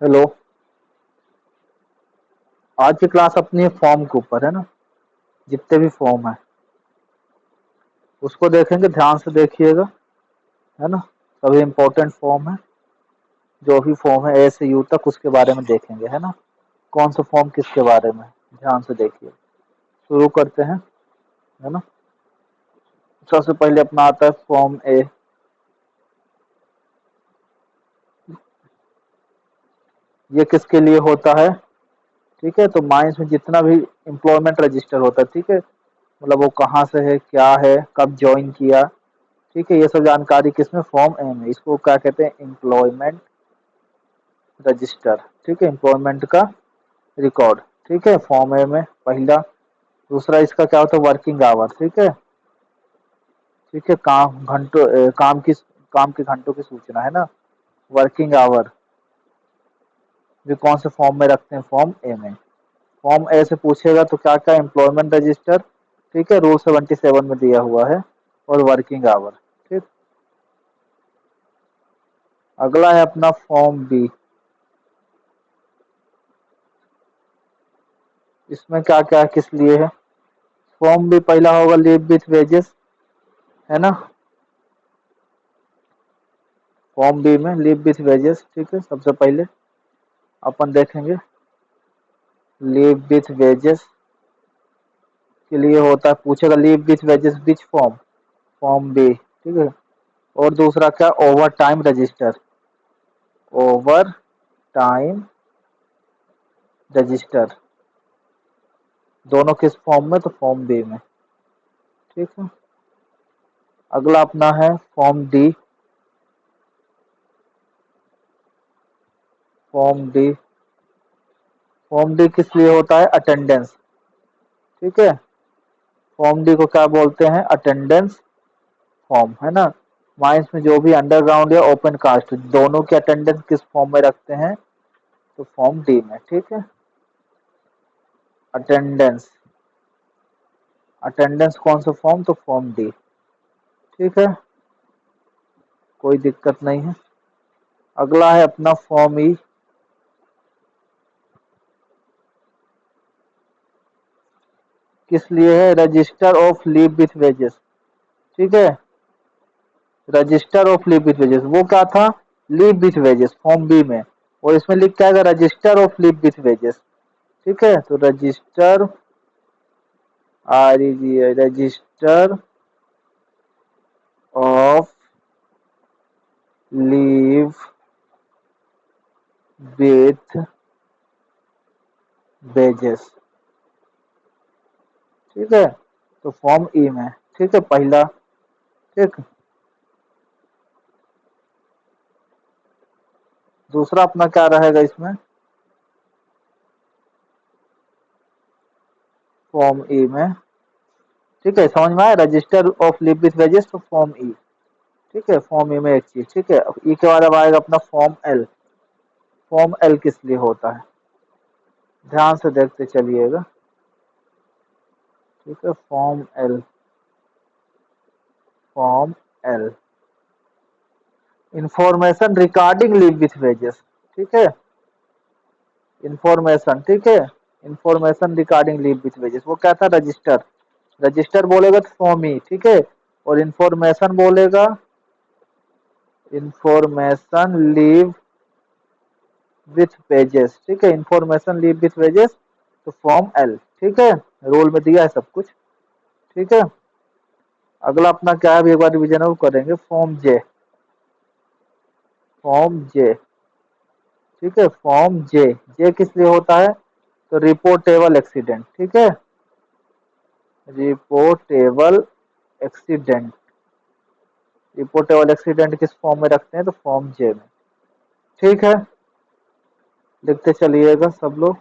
Hello. आज की class अपनी फॉर्म के ऊपर है ना। जितने भी फॉर्म है उसको देखेंगे, ध्यान से देखिएगा, है ना। सभी इंपॉर्टेंट फॉर्म है, जो भी फॉर्म है ए से यू तक उसके बारे में देखेंगे, है ना। कौन सा फॉर्म किसके बारे में, ध्यान से देखिए। शुरू करते हैं, है ना। सबसे पहले अपना आता है फॉर्म ए। ये किसके लिए होता है? ठीक है, तो माइंस में जितना भी एम्प्लॉयमेंट रजिस्टर होता है, ठीक है, मतलब वो कहाँ से है, क्या है, कब ज्वाइन किया, ठीक है, ये सब जानकारी किसमें, फॉर्म ए में। इसको क्या कहते हैं? Employment register. ठीक है, एम्प्लॉयमेंट का रिकॉर्ड। ठीक है, फॉर्म ए में पहला। दूसरा इसका क्या होता है? Working hour. ठीक है, ठीक है, काम घंटों, काम के घंटों की सूचना, है ना। वर्किंग आवर भी कौन से फॉर्म में रखते हैं? फॉर्म ए में। फॉर्म ए से पूछेगा तो क्या क्या? एम्प्लॉयमेंट रजिस्टर, ठीक है, रूल 77 में दिया हुआ है, और वर्किंग आवर। ठीक। अगला है अपना फॉर्म बी। इसमें क्या क्या किस लिए है? फॉर्म बी पहला होगा लीव विथ वेजेस, है ना। फॉर्म बी में लीव विथ वेजेस, ठीक है, सबसे पहले अपन देखेंगे। लीव विथ वेजेस के लिए होता है, पूछेगा leave with wages which form? Form B, ठीक है। और दूसरा क्या? Overtime register. Overtime register दोनों किस फॉर्म में? तो फॉर्म बी में। ठीक है। अगला अपना है form D. Form D, form D किस लिए होता है? अटेंडेंस। ठीक है, फॉर्म डी को क्या बोलते हैं? अटेंडेंस फॉर्म, है ना। माइंस में जो भी अंडरग्राउंड या ओपन कास्ट दोनों की अटेंडेंस किस फॉर्म में रखते हैं? तो फॉर्म डी में। ठीक है, अटेंडेंस, अटेंडेंस कौन सा फॉर्म? तो फॉर्म डी। ठीक है, कोई दिक्कत नहीं है। अगला है अपना फॉर्म ई। किस लिए है? Register of leave with wages. ठीक है, register of leave with wages, वो क्या था? Leave with wages, form B में। और इसमें लिख के आएगा register of leave with wages. ठीक है, तो register, register of leave with wages. ठीक है, तो फॉर्म ई में। ठीक है, पहला। ठीक, दूसरा अपना क्या रहेगा इसमें? फॉर्म ई में। ठीक है, समझ में आया? Register of leave with wages तो फॉर्म ई। ठीक है, फॉर्म ई में एक चीज। ठीक है, अब ई के बाद अब आएगा अपना फॉर्म एल। फॉर्म एल किस लिए होता है? ध्यान से देखते चलिएगा। ठीक है, form L. Form L, information regarding leave with wages. ठीक है, इंफॉर्मेशन, ठीक है, information regarding leave with wages, वो क्या था? रजिस्टर। रजिस्टर बोलेगा तो फॉर्म ई। ठीक है, और इंफॉर्मेशन बोलेगा इंफॉर्मेशन लीव विथ वेजेस। ठीक है, इंफॉर्मेशन लीव विथ वेजेस तो फॉर्म एल। ठीक है, रोल में दिया है सब कुछ। ठीक है, अगला अपना क्या है? अभी एक बार रिविजन और करेंगे। फॉर्म जे। फॉर्म जे, ठीक है, फॉर्म जे। जे किस लिए होता है? तो रिपोर्टेबल एक्सीडेंट। ठीक है, रिपोर्टेबल एक्सीडेंट। रिपोर्टेबल एक्सीडेंट किस फॉर्म में रखते हैं? तो फॉर्म जे में। ठीक है, लिखते चलिएगा सब लोग।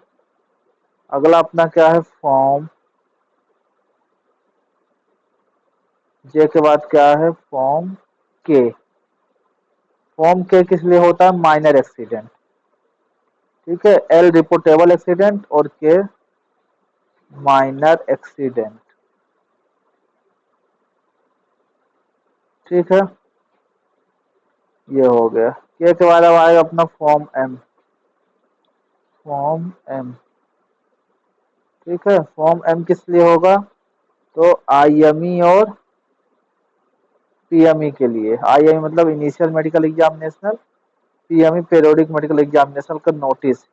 अगला अपना क्या है? फॉर्म जे के बाद क्या है? फॉर्म के। फॉर्म के किस लिए होता है? Minor accident. ठीक है, एल रिपोर्टेबल एक्सीडेंट और के माइनर एक्सीडेंट। ठीक है, ये हो गया। के बाद अब आएगा अपना फॉर्म एम। फॉर्म एम, ठीक है। फॉर्म एम किस लिए होगा, तो आईएमई और पीएमई के लिए। आईएमई मतलब initial medical examination, PME periodic medical examination का नोटिस,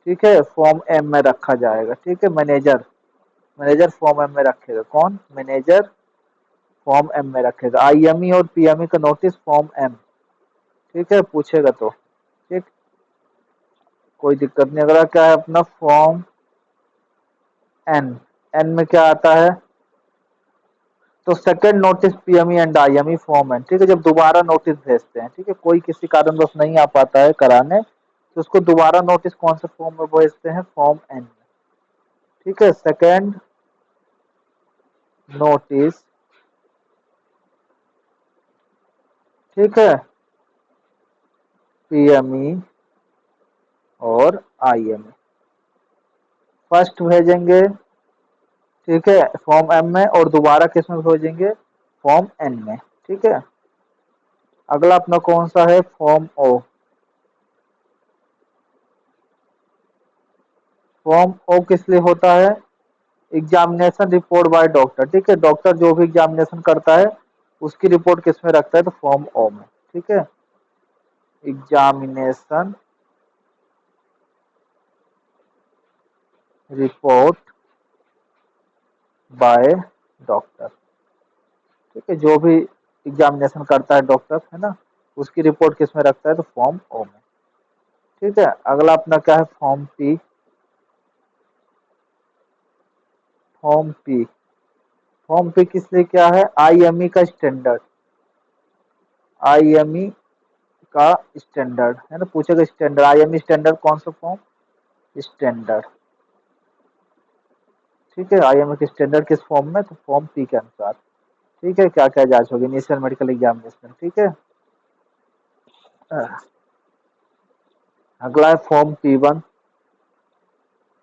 ठीक है, फॉर्म एम में रखा जाएगा, ठीक है। मैनेजर, मैनेजर फॉर्म एम में रखेगा, कौन, मैनेजर फॉर्म एम में रखेगा। आईएमई और पीएमई का नोटिस फॉर्म एम, ठीक है, पूछेगा तो, ठीक, कोई दिक्कत नहीं। अगला क्या है अपना फॉर्म एन, एन में क्या आता है, तो second notice PME and IME form N, ठीक है, जब दोबारा नोटिस भेजते हैं, ठीक है, कोई किसी कारणवश नहीं आ पाता है कराने, तो उसको दोबारा नोटिस कौन से फॉर्म में भेजते हैं, फॉर्म एन में, ठीक है। सेकंड नोटिस, ठीक है, पीएमई और आईएमई फर्स्ट भेजेंगे, ठीक है, फॉर्म एम में, और दोबारा किस में भेजेंगे, फॉर्म एन में, ठीक है। अगला अपना कौन सा है, फॉर्म ओ। फॉर्म ओ किस लिए होता है, एग्जामिनेशन रिपोर्ट बाय डॉक्टर, ठीक है, डॉक्टर जो भी एग्जामिनेशन करता है उसकी रिपोर्ट किस में रखता है, तो फॉर्म ओ में, ठीक है। एग्जामिनेशन रिपोर्ट बाय डॉक्टर, ठीक है, जो भी एग्जामिनेशन करता है डॉक्टर, है ना, उसकी रिपोर्ट किस में रखता है, तो फॉर्म ओ में, ठीक है। अगला अपना क्या है, form P. Form P, form P किस लिए क्या है, आईएमई का स्टैंडर्ड, आईएमई का स्टैंडर्ड, है ना, पूछेगा स्टैंडर्ड, आईएमई स्टैंडर्ड कौन सा फॉर्म, स्टैंडर्ड, ठीक है। आईएमई के स्टैंडर्ड किस फॉर्म में, तो फॉर्म पी के अनुसार, ठीक है। क्या क्या जांच होगी, इनिशियल मेडिकल एग्जामिनेशन, ठीक है। अगला है form P one.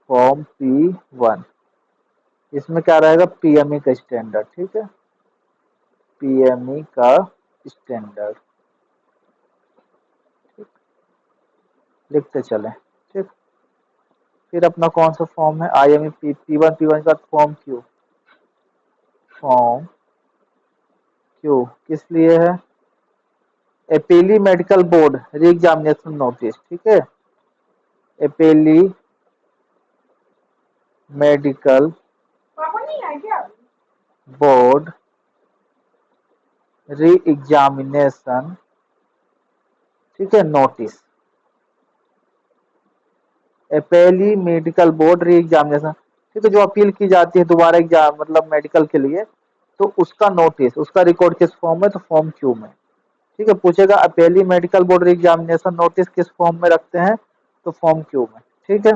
Form P one, इसमें क्या रहेगा, पीएमई का स्टैंडर्ड, ठीक है, पीएमई का स्टैंडर्ड, लिखते चले, ठीक। फिर अपना कौन सा फॉर्म है, IME P one, P one के बाद फॉर्म क्यू। फॉर्म क्यू किस लिए है, appeal medical board re examination notice, ठीक है, appeal medical board re examination, ठीक है, notice. Appeal medical board re examination, ठीक है, जो अपील की जाती है दोबारा एग्जाम मतलब मेडिकल के लिए, तो उसका नोटिस, उसका रिकॉर्ड किस फॉर्म में, तो फॉर्म क्यू में, ठीक है। पूछेगा appeal medical board re examination notice किस फॉर्म में रखते हैं, तो फॉर्म क्यू में, ठीक है।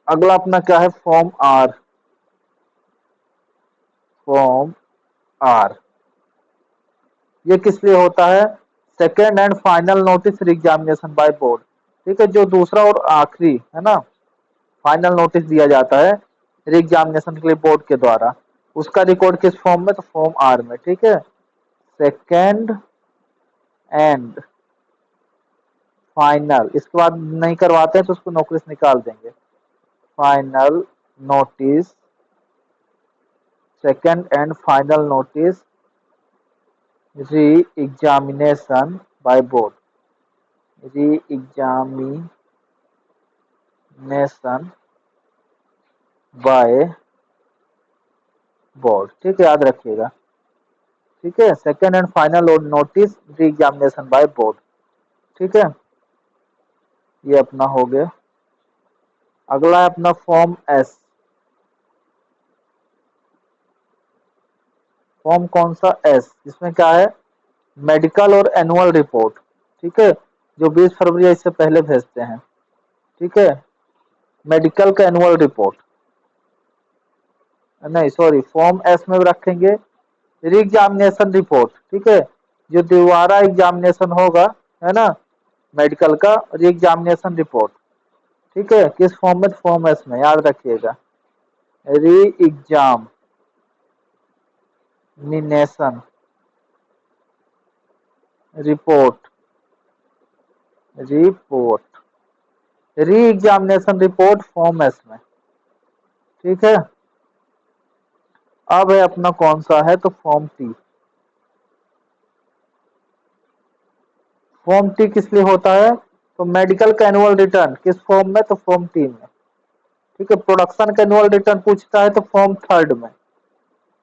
अगला अपना क्या है, फॉर्म आर। फॉर्म आर, ये किस लिए होता है, second and final notice re examination by board, ठीक है, जो दूसरा और आखिरी, है ना, फाइनल नोटिस दिया जाता है री एग्जामिनेशन के लिए बोर्ड के द्वारा, उसका रिकॉर्ड किस फॉर्म में, तो फॉर्म आर में, ठीक है। सेकेंड एंड फाइनल, इसके बाद नहीं करवाते हैं तो उसको नौकरी से निकाल देंगे। Final notice, second and final notice re examination by board, re examination by board, ठीक है, याद रखिएगा, ठीक है। Second and final notice re examination by board, ठीक है, ये अपना हो गया। अगला है अपना फॉर्म एस। फॉर्म कौन सा, एस, इसमें क्या है, मेडिकल और एनुअल रिपोर्ट, ठीक है, जो 20 फरवरी या इससे पहले भेजते हैं, ठीक है, मेडिकल का एनुअल रिपोर्ट, नहीं सॉरी, फॉर्म एस में रखेंगे री एग्जामिनेशन रिपोर्ट, ठीक है, जो दोबारा एग्जामिनेशन होगा, है ना, मेडिकल का री एग्जामिनेशन रिपोर्ट, ठीक है, किस फॉर्म में, फॉर्म एस में, याद रखिएगा, re examination report, report, re examination report form S में, ठीक है। अब है अपना कौन सा है, तो फॉर्म टी। फॉर्म टी किस लिए होता है, तो मेडिकल का एनुअल रिटर्न किस फॉर्म में, तो फॉर्म टी में, ठीक है। प्रोडक्शन का एनुअल रिटर्न पूछता है तो फॉर्म थर्ड में।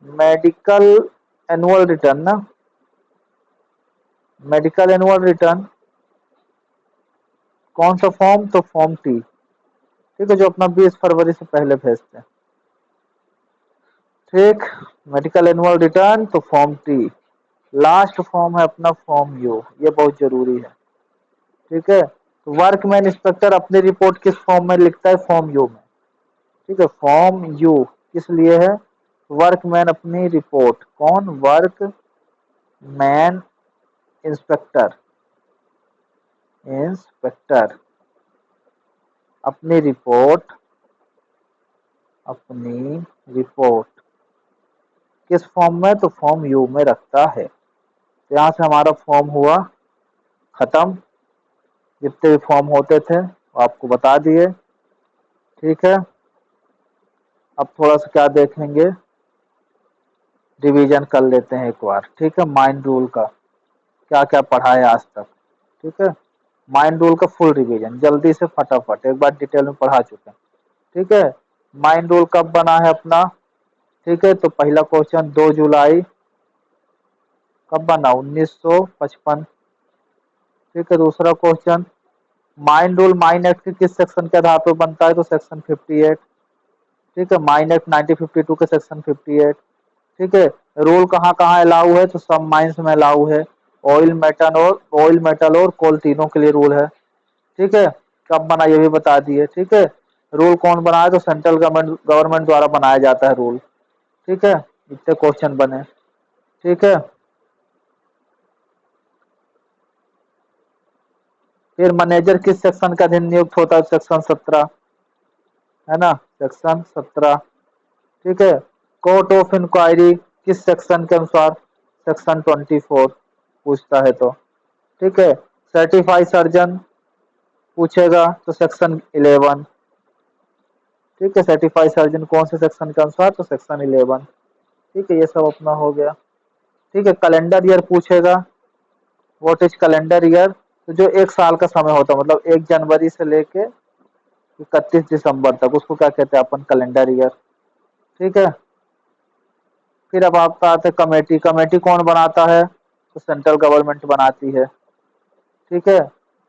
मेडिकल एनुअल रिटर्न ना, मेडिकल एनुअल रिटर्न कौन सा फॉर्म, तो फॉर्म टी, ठीक है, जो अपना 20 फरवरी से पहले भेजते हैं, ठीक। मेडिकल एनुअल रिटर्न तो फॉर्म टी। लास्ट फॉर्म है अपना फॉर्म यू, ये बहुत जरूरी है, ठीक है। तो वर्कमैन इंस्पेक्टर अपनी रिपोर्ट किस फॉर्म में लिखता है, फॉर्म यू में, ठीक है। फॉर्म यू किस लिए है, वर्कमैन अपनी रिपोर्ट, कौन, वर्क मैन इंस्पेक्टर, इंस्पेक्टर अपनी रिपोर्ट, अपनी रिपोर्ट किस फॉर्म में, तो फॉर्म यू में रखता है। तो यहाँ से हमारा फॉर्म हुआ खत्म, जितने भी फॉर्म होते थे वो आपको बता दिए, ठीक है। अब थोड़ा सा क्या देखेंगे, रिवीजन कर लेते हैं एक बार, ठीक है। माइंड रूल का क्या क्या पढ़ा है आज तक, ठीक है। माइंड रूल का फुल रिवीजन जल्दी से फटाफट एक बार डिटेल में पढ़ा चुके हैं, ठीक है। माइंड रूल कब बना है अपना, ठीक है। तो पहला क्वेश्चन 2 जुलाई कब बना, 1955, ठीक है। दूसरा question, mind rule mine act के किस सेक्शन के आधार पर बनता है, तो सेक्शन 58, ठीक है। माइन एक्ट 1952 के सेक्शन 58, ठीक है। रूल कहाँ कहाँ अलाउ है, तो सब माइंस में अलाउ है। ऑयल मेटल और कोल तीनों के लिए रूल है, ठीक है। कब बना ये भी बता दिए, ठीक है। रूल कौन बनाया, तो सेंट्रल गवर्नमेंट गवर्नमेंट द्वारा बनाया जाता है रूल, ठीक है। इतने क्वेश्चन बने, ठीक है। फिर मैनेजर किस सेक्शन का अधीन नियुक्त होता है, सेक्शन 17, है ना, सेक्शन 17, ठीक है। कोर्ट ऑफ इंक्वायरी किस सेक्शन के अनुसार, सेक्शन 24 पूछता है तो, ठीक है। सर्टिफाइड सर्जन पूछेगा तो सेक्शन 11, ठीक है। सर्टिफाइड सर्जन कौन से सेक्शन के अनुसार, तो सेक्शन 11, ठीक है। ये सब अपना हो गया, ठीक है। कैलेंडर ईयर पूछेगा, व्हाट इज कैलेंडर ईयर, तो जो एक साल का समय होता है, मतलब 1 जनवरी से लेके 31 दिसंबर तक, उसको क्या कहते हैं अपन, कैलेंडर ईयर, ठीक है। फिर अब आपका आता है कमेटी, कमेटी कौन बनाता है, तो सेंट्रल गवर्नमेंट बनाती है, ठीक है।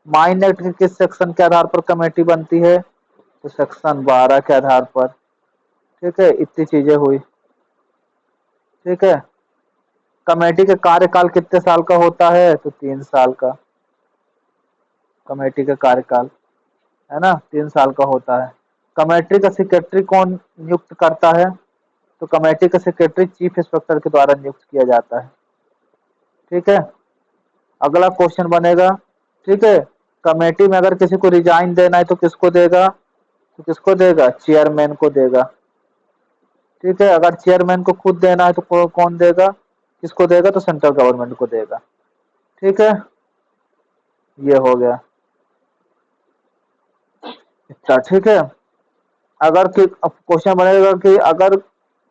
माइन एक्ट के किस सेक्शन के आधार पर कमेटी बनती है, तो सेक्शन 12 के आधार पर, ठीक है। इतनी चीजें हुई, ठीक है। कमेटी का कार्यकाल कितने साल का होता है, तो 3 साल का, कमेटी का कार्यकाल, है ना, 3 साल का होता है। कमेटी का सेक्रेटरी कौन नियुक्त करता है, तो कमेटी का सेक्रेटरी चीफ इंस्पेक्टर के द्वारा नियुक्त किया जाता है, ठीक है। अगला क्वेश्चन बनेगा, ठीक है। कमेटी में अगर किसी को रिजाइन देना है तो किसको देगा, तो किसको देगा, चेयरमैन को देगा, ठीक है। अगर चेयरमैन को खुद देना है तो कौन देगा, किसको देगा, तो सेंट्रल गवर्नमेंट को देगा, ठीक है। ये हो गया इतना, ठीक है। अगर क्वेश्चन बनेगा कि अगर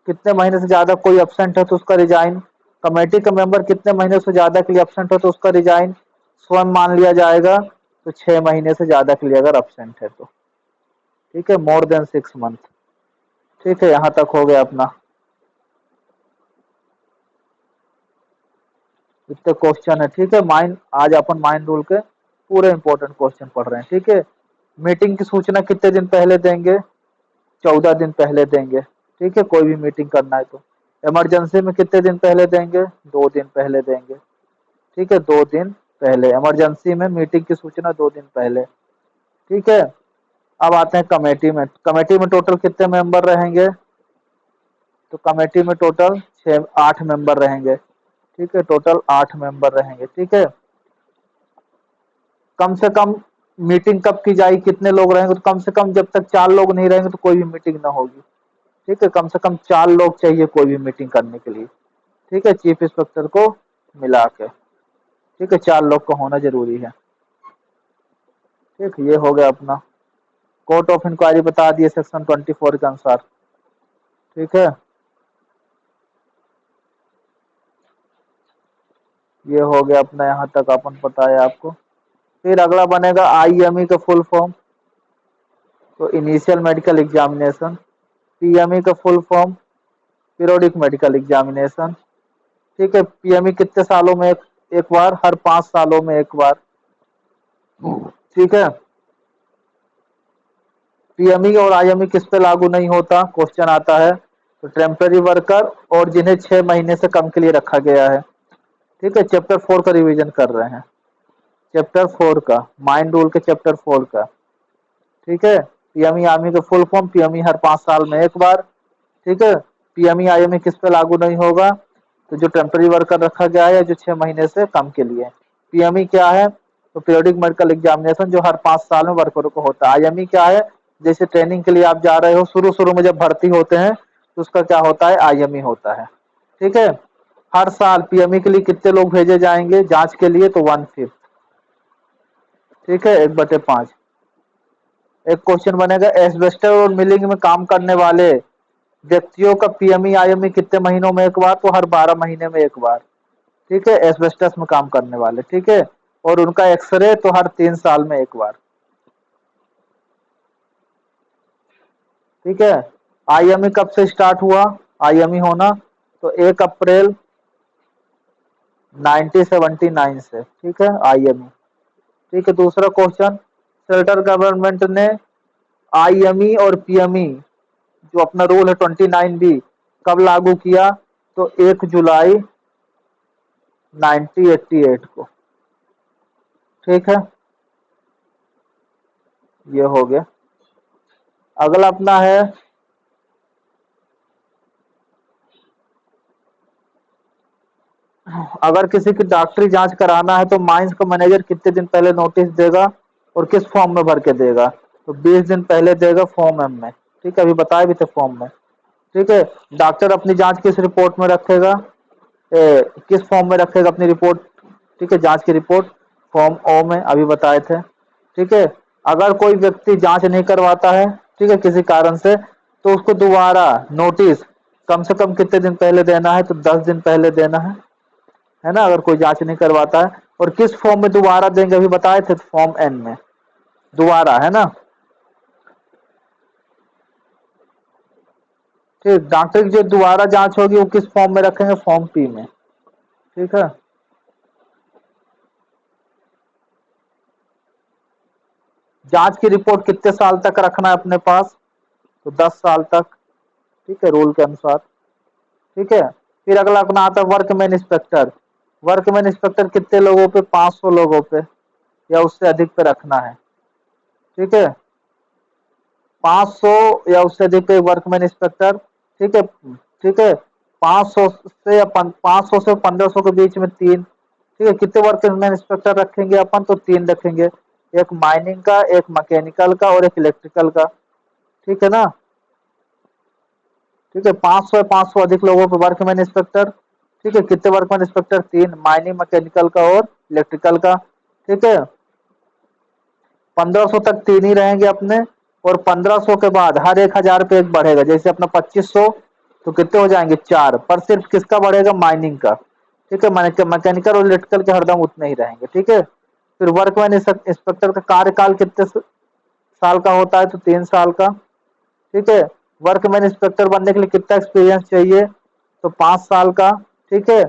कितने महीने से ज्यादा कोई एब्सेंट है तो उसका रिजाइन, कमेटी का मेंबर कितने महीने से ज्यादा के लिए एब्सेंट है तो उसका रिजाइन स्वयं मान लिया जाएगा, तो 6 महीने से ज्यादा के लिए अगर एब्सेंट है तो, ठीक है, मोर देन 6 मंथ, ठीक है। यहाँ तक हो गया अपना, इतने क्वेश्चन है, ठीक है। माइंड आज अपन माइंड रूल के पूरे इंपॉर्टेंट क्वेश्चन पढ़ रहे हैं, ठीक है। मीटिंग की सूचना कितने दिन पहले देंगे, 14 दिन पहले देंगे, ठीक है, कोई भी मीटिंग करना है तो। इमरजेंसी में कितने दिन पहले देंगे, 2 दिन पहले देंगे, ठीक है, 2 दिन पहले इमरजेंसी में मीटिंग की सूचना 2 दिन पहले, ठीक है। अब आते हैं कमेटी में, कमेटी में टोटल कितने मेंबर रहेंगे, तो कमेटी में टोटल 8 मेंबर रहेंगे, ठीक है, टोटल 8 मेंबर रहेंगे, ठीक है। कम से कम मीटिंग कब की जाएगी, कितने लोग रहेंगे, तो कम से कम जब तक 4 लोग नहीं रहेंगे तो कोई भी मीटिंग ना होगी, ठीक है। कम से कम 4 लोग चाहिए कोई भी मीटिंग करने के लिए, ठीक है, चीफ इंस्पेक्टर को मिला के, ठीक है, 4 लोग का होना जरूरी है। ठीक, ये हो गया अपना कोर्ट ऑफ इंक्वायरी बता दिए सेक्शन 24 के अनुसार। ठीक है, ये हो गया अपना, यहाँ तक अपन पता है आपको। फिर अगला बनेगा आईएमई का फुल फॉर्म, तो इनिशियल मेडिकल एग्जामिनेशन। पीएमई का full form periodic medical examination. ठीक है, पीएमई कितने सालों में एक बार? हर 5 सालों में एक बार। ठीक है, पीएमई और आईएमई किस पे लागू नहीं होता? क्वेश्चन आता है तो टेम्पररी वर्कर और जिन्हें 6 महीने से कम के लिए रखा गया है। ठीक है, चैप्टर 4 का रिवीजन कर रहे हैं, चैप्टर 4 का, माइंड रूल के चैप्टर 4 का। ठीक है, पीएमई आर्मी का फुल फॉर्म, पीएमई हर 5 साल में एक बार। ठीक है, पीएमई आईएमई किस पे लागू नहीं होगा? तो जो टेम्पररी वर्कर रखा गया है, जो 6 महीने से कम के लिए। पीएमई क्या है? तो पीरियोडिक मेडिकल एग्जामिनेशन, जो हर 5 साल में वर्करों को होता है। आईएमई क्या है? जैसे ट्रेनिंग के लिए आप जा रहे हो, शुरू शुरू में जब भर्ती होते हैं तो उसका क्या होता है? आईएमई होता है। ठीक है, हर साल पीएमई के लिए कितने लोग भेजे जाएंगे जांच के लिए? तो 1/5। ठीक है, 1/5। एक क्वेश्चन बनेगा, एस्बेस्टर और मिलिंग में काम करने वाले व्यक्तियों का पीएमई आईएमई कितने महीनों में एक बार? तो हर 12 महीने में एक बार। ठीक है, एस्बेस्टस में काम करने वाले। ठीक है, और उनका एक्सरे तो हर 3 साल में एक बार। ठीक है, आईएमई कब से स्टार्ट हुआ आईएमई होना? तो 1 अप्रैल 1979 से। ठीक है, आईएमई। ठीक है, दूसरा क्वेश्चन, सेंट्रल गवर्नमेंट ने आईएमई और पीएमई जो अपना रूल है 29B कब लागू किया? तो 1 जुलाई 1988 को। ठीक है, ये हो गया। अगला अपना है, अगर किसी की डॉक्टरी जांच कराना है तो माइंस का मैनेजर कितने दिन पहले नोटिस देगा और किस फॉर्म में भर के देगा? तो 20 दिन पहले देगा, फॉर्म एम में। ठीक है, अभी बताए भी थे फॉर्म में। ठीक है, डॉक्टर अपनी जांच किस रिपोर्ट में रखेगा? किस फॉर्म में रखेगा अपनी रिपोर्ट? ठीक है, जांच की रिपोर्ट फॉर्म ओ में, अभी बताए थे। ठीक है, अगर कोई व्यक्ति जांच नहीं करवाता है, ठीक है, किसी कारण से, तो उसको दोबारा नोटिस कम से कम कितने दिन पहले देना है? तो 10 दिन पहले देना है ना, अगर कोई जांच नहीं करवाता है। और किस फॉर्म में दोबारा देंगे? अभी बताए थे, फॉर्म एन में दोबारा, है ना। ठीक, डॉक्टर की जो दोबारा जांच होगी वो किस फॉर्म में रखेंगे? फॉर्म पी में। ठीक है, जांच की रिपोर्ट कितने साल तक रखना है अपने पास? तो 10 साल तक। ठीक है, रूल के अनुसार। ठीक है, फिर अगला अपना आता है वर्कमैन इंस्पेक्टर। वर्कमैन इंस्पेक्टर कितने लोगों पे? 500 लोगों पे या उससे अधिक पे रखना है। ठीक है, 500 या उससे अधिक पे वर्कमैन इंस्पेक्टर। ठीक है, ठीक है, 500 से या 500 से 1500 के बीच में 3। ठीक है, कितने वर्कमैन इंस्पेक्टर रखेंगे अपन? तो 3 रखेंगे, एक माइनिंग का, एक मैकेनिकल का और एक इलेक्ट्रिकल का। ठीक है ना। ठीक है, 500 या 500 अधिक लोगों पे वर्कमैन इंस्पेक्टर। ठीक है, कितने वर्कमैन इंस्पेक्टर? 3, माइनिंग, मैकेनिकल का और इलेक्ट्रिकल का। ठीक है, 1500 तक 3 ही रहेंगे अपने, और 1500 के बाद हर 1000 पे एक बढ़ेगा। जैसे अपना 2500, तो कितने हो जाएंगे? 4, पर सिर्फ किसका बढ़ेगा? माइनिंग का। ठीक है, मैकेनिकल और इलेक्ट्रिकल के हरदम उतने ही रहेंगे। ठीक है, फिर वर्कमैन इंस्पेक्टर का कार्यकाल कितने साल का होता है? तो 3 साल का। ठीक है, वर्कमैन इंस्पेक्टर बनने के लिए कितना एक्सपीरियंस चाहिए? तो 5 साल का। ठीक है,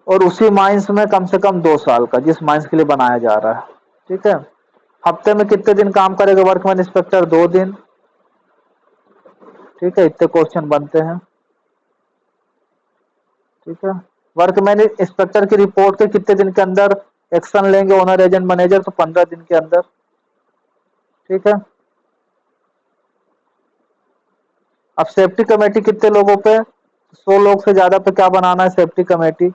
और उसी माइंस में कम से कम 2 साल का, जिस माइंस के लिए बनाया जा रहा है। ठीक है, हफ्ते में कितने दिन काम करेगा वर्कमैन इंस्पेक्टर? 2 दिन। ठीक है, इतने क्वेश्चन बनते हैं। ठीक है, वर्कमैन इंस्पेक्टर की रिपोर्ट के कितने दिन के अंदर एक्शन लेंगे ओनर एजेंट मैनेजर? तो 15 दिन के अंदर। ठीक है, अब सेफ्टी कमेटी कितने लोगों पे? 100 लोग से ज्यादा पे क्या बनाना है? Safety committee.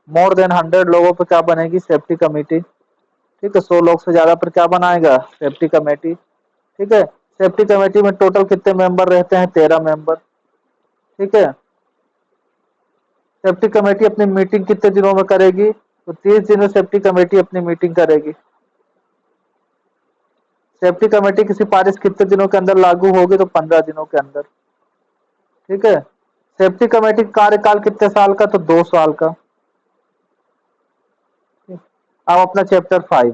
मोर देन 100 लोगों पे क्या बनेगी? Safety committee. ठीक है, 100 लोग से ज्यादा पर क्या बनाएगा? Safety committee. ठीक है, सेफ्टी कमेटी में टोटल कितने मेंबर रहते हैं? 13 मेंबर। ठीक है, सेफ्टी कमेटी अपनी मीटिंग कितने दिनों में करेगी? तो 30 दिन में सेफ्टी कमेटी अपनी मीटिंग करेगी। सेफ्टी कमेटी की सिफारिश कितने दिनों के अंदर लागू होगी? तो 15 दिनों के अंदर। ठीक है। सेफ्टी कमेटी का कार्यकाल कितने साल का? तो 2 साल का। अब अपना चैप्टर 5।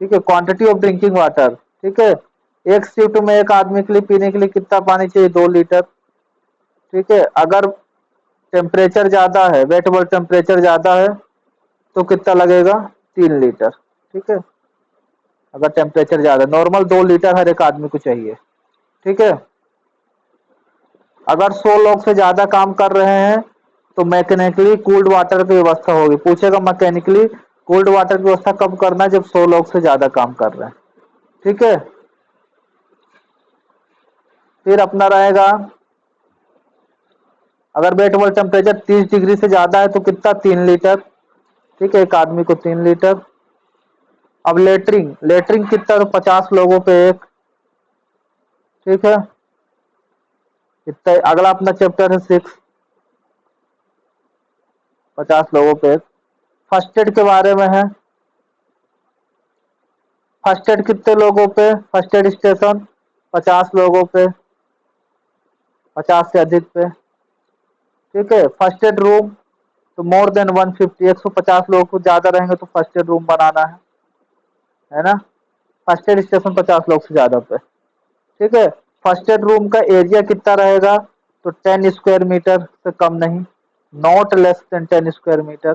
ठीक है, क्वांटिटी ऑफ ड्रिंकिंग वाटर। ठीक है, एक शिफ्ट में एक आदमी के लिए पीने के लिए कितना पानी चाहिए? 2 लीटर। ठीक है, अगर टेम्परेचर ज्यादा है, वेटेबल टेम्परेचर ज्यादा है तो कितना लगेगा? 3 लीटर। ठीक है, अगर टेम्परेचर ज्यादा, नॉर्मल 2 लीटर हर एक आदमी को चाहिए। ठीक है, अगर 100 लोग से ज्यादा काम कर रहे हैं तो मैकेनिकली कूल्ड वाटर की व्यवस्था होगी। पूछेगा मैकेनिकली कूल्ड वाटर की व्यवस्था कब करना है? जब 100 लोग से ज्यादा काम कर रहे हैं। ठीक है, फिर अपना रहेगा, अगर वेटेबल टेम्परेचर 30 डिग्री से ज्यादा है तो कितना? 3 लीटर। ठीक है, एक आदमी को 3 लीटर। अब लेटरिंग, लेटरिंग कितना? तो 50 लोगों पे एक। ठीक है, कितना? अगला अपना चैप्टर है 6, 50 लोगों पे एक। फर्स्ट एड के बारे में है। फर्स्ट एड कितने लोगों पे? फर्स्ट एड स्टेशन 50 लोगों पे, 50 से अधिक पे। ठीक है, फर्स्ट एड रूम तो मोर देन 150, 150 लोग को ज्यादा रहेंगे तो फर्स्ट एड रूम बनाना है ना। फर्स्ट एड स्टेशन 50 लोग से ज्यादा पे। ठीक है, फर्स्ट एड रूम का एरिया कितना रहेगा? तो 10 स्क्वायर मीटर से कम नहीं, not less than 10 square metre.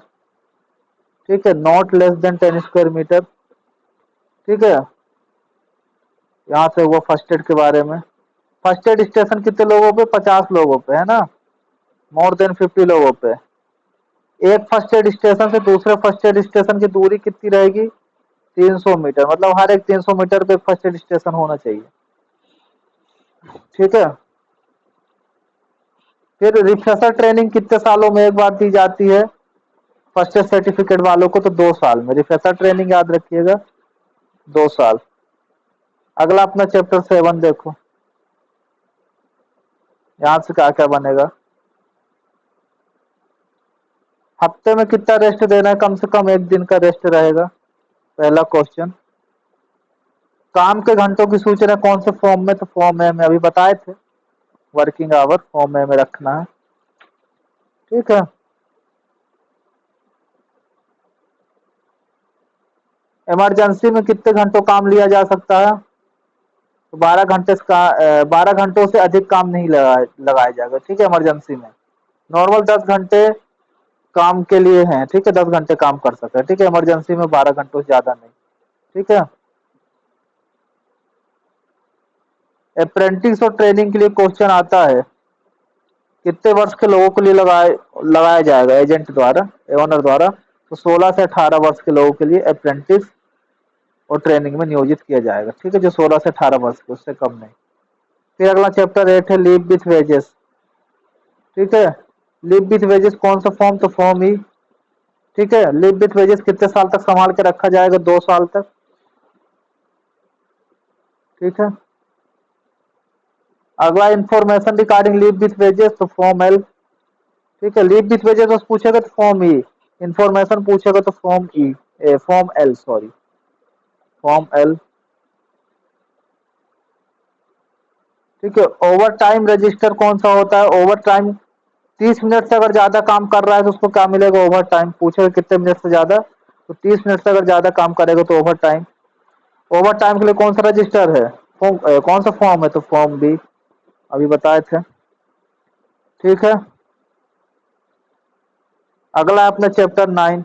ठीक है, not less than 10 square metre. ठीक है, यहाँ से हुआ फर्स्ट एड के बारे में। फर्स्ट एड स्टेशन कितने लोगों पे? 50 लोगों पे, है ना, मोर देन 50 लोगों पे। एक फर्स्ट एड स्टेशन से दूसरे फर्स्ट एड स्टेशन की दूरी कितनी रहेगी? 300 मीटर, मतलब हर एक 300 मीटर पे फर्स्ट एड स्टेशन होना चाहिए। ठीक है, फिर रिफ्रेशर ट्रेनिंग कितने सालों में एक बार दी जाती है? फर्स्ट एड सर्टिफिकेट वालों को तो 2 साल में। रिफ्रेशर ट्रेनिंग याद रखिएगा, 2 साल। अगला अपना चैप्टर 7 देखो, यहाँ से क्या क्या बनेगा। हफ्ते में कितना रेस्ट देना है? कम से कम 1 दिन का रेस्ट रहेगा। पहला क्वेश्चन। काम के घंटों की सूचना कौन से फॉर्म में? तो फॉर्म ए में, अभी बताए थे, वर्किंग आवर फॉर्म ए में रखना है। ठीक है, इमरजेंसी में कितने घंटों काम लिया जा सकता है? तो 12 घंटे का, 12 घंटों से अधिक काम नहीं लगाया जाएगा। ठीक है, इमरजेंसी में नॉर्मल 10 घंटे काम के लिए हैं। ठीक है, 10 घंटे काम कर सकते हैं। ठीक है, इमरजेंसी में 12 घंटों से ज्यादा नहीं। ठीक है, अप्रेंटिस और ट्रेनिंग के लिए क्वेश्चन आता है, कितने वर्ष के लोगों के लिए लगाया जाएगा एजेंट द्वारा, ओनर द्वारा? तो 16 से 18 वर्ष के लोगों के लिए अप्रेंटिस और ट्रेनिंग में नियोजित किया जाएगा। ठीक है, जो 16 से 18 वर्ष के, उससे कम नहीं। फिर अगला चैप्टर 8 है लीव विथ वेजेस। ठीक है, लीव विथ वेजेस कौन सा फॉर्म? तो फॉर्म ई। ठीक है, लीव विथ वेजेस कितने साल तक संभाल के रखा जाएगा? 2 साल तक। ठीक है, अगला information regarding leave with wages तो फॉर्म एल। ठीक है, लीव विथ वेजेस पूछेगा तो फॉर्म ई, इंफॉर्मेशन पूछेगा तो form E, form L, sorry, form L. ठीक है, ओवर टाइम रजिस्टर कौन सा होता है? ओवर टाइम 30 मिनट से अगर ज्यादा काम कर रहा है तो उसको क्या मिलेगा? Over time. पूछेगा कितने मिनट से ज्यादा? तो 30 मिनट से अगर ज्यादा काम करेगा तो ओवर टाइम। ओवर टाइम के लिए कौन सा रजिस्टर है? फॉर्म, कौन सा फॉर्म है? तो फॉर्म बी, अभी बताए थे। ठीक है, अगला है अपना चैप्टर 9।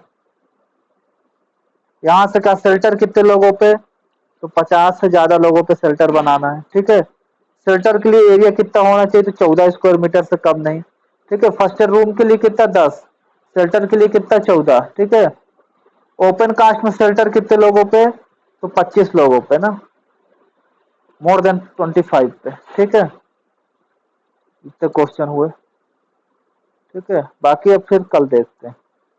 यहाँ से क्या, शेल्टर कितने लोगों पे? तो 50 से ज्यादा लोगों पे शेल्टर बनाना है। ठीक है, शेल्टर के लिए एरिया कितना होना चाहिए? तो 14 स्क्वायर मीटर से कम नहीं। ठीक है, फर्स्ट रूम के लिए कितना? 10। शेल्टर के लिए कितना? 14। ठीक है, ओपन कास्ट में शेल्टर कितने लोगों पे? तो 25 लोगों पे ना, मोर देन 25 पे। ठीक है, इतने क्वेश्चन हुए। ठीक है, बाकी अब फिर कल देखते हैं।